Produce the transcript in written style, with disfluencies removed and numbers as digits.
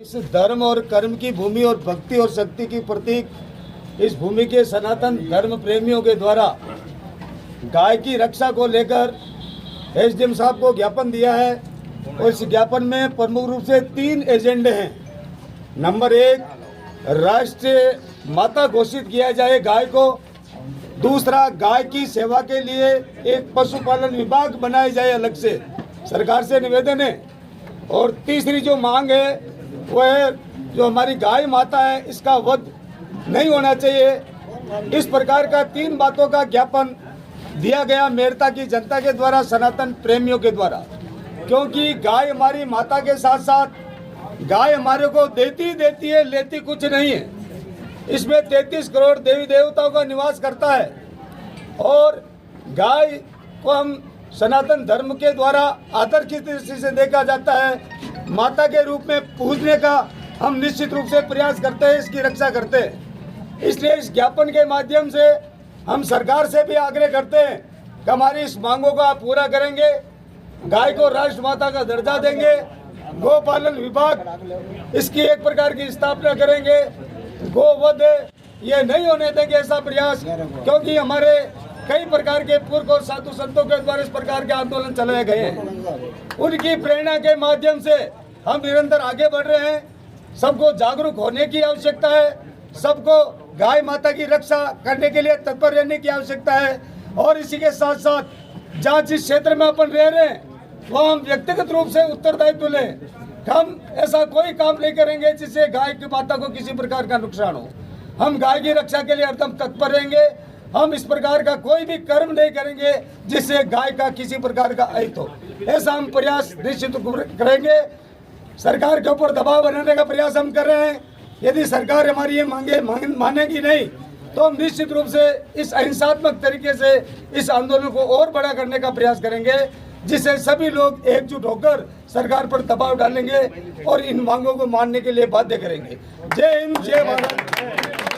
इस धर्म और कर्म की भूमि और भक्ति और शक्ति की प्रतीक इस भूमि के सनातन धर्म प्रेमियों के द्वारा गाय की रक्षा को लेकर एसडीएम साहब को ज्ञापन दिया है और इस ज्ञापन में प्रमुख रूप से 3 एजेंडे हैं। नंबर 1, राष्ट्रीय माता घोषित किया जाए गाय को। दूसरा, गाय की सेवा के लिए एक पशुपालन विभाग बनाया जाए अलग से, सरकार से निवेदन है। और तीसरी जो मांग है वो है जो हमारी गाय माता है इसका वध नहीं होना चाहिए। इस प्रकार का 3 बातों का ज्ञापन दिया गया मेरता की जनता के द्वारा, सनातन प्रेमियों के द्वारा। क्योंकि गाय हमारी माता के साथ साथ गाय हमारे को देती है, लेती कुछ नहीं है। इसमें 33 करोड़ देवी देवताओं का निवास करता है और गाय को हम सनातन धर्म के द्वारा आदर की दृष्टि से देखा जाता है। माता के रूप में पूजने का हम निश्चित रूप से प्रयास करते हैं, इसकी रक्षा करते हैं। इसलिए इस ज्ञापन के माध्यम से हम सरकार से भी आग्रह करते हैं कि हमारी इस मांगों को आप पूरा करेंगे, गाय को राष्ट्रमाता का दर्जा देंगे, गोपालन विभाग इसकी एक प्रकार की स्थापना करेंगे, गोवध ये नहीं होने देंगे ऐसा प्रयास। क्योंकि हमारे कई प्रकार के पुरख और साधु संतों के द्वारा इस प्रकार के आंदोलन चलाए गए हैं। उनकी प्रेरणा के माध्यम से हम निरंतर आगे बढ़ रहे हैं। सबको जागरूक होने की आवश्यकता है, सबको गाय माता की रक्षा करने के लिए तत्पर रहने की आवश्यकता है। और इसी के साथ साथ जहाँ जिस क्षेत्र में अपन रह रहे हैं वहाँ हम व्यक्तिगत रूप से उत्तरदायित्व लें। हम ऐसा कोई काम नहीं करेंगे जिससे गाय की माता को किसी प्रकार का नुकसान हो। हम गाय की रक्षा के लिए हरदम तत्पर रहेंगे। हम इस प्रकार का कोई भी कर्म नहीं करेंगे जिससे गाय का किसी प्रकार का अहित हो। ऐसा हम प्रयास निश्चित करेंगे। सरकार के ऊपर दबाव बनाने का प्रयास हम कर रहे हैं। यदि सरकार हमारी ये मांगे मानेगी नहीं तो हम निश्चित रूप से इस अहिंसात्मक तरीके से इस आंदोलन को और बड़ा करने का प्रयास करेंगे, जिससे सभी लोग एकजुट होकर सरकार पर दबाव डालेंगे और इन मांगों को मानने के लिए बाध्य करेंगे। जय हिंद, जय भारत।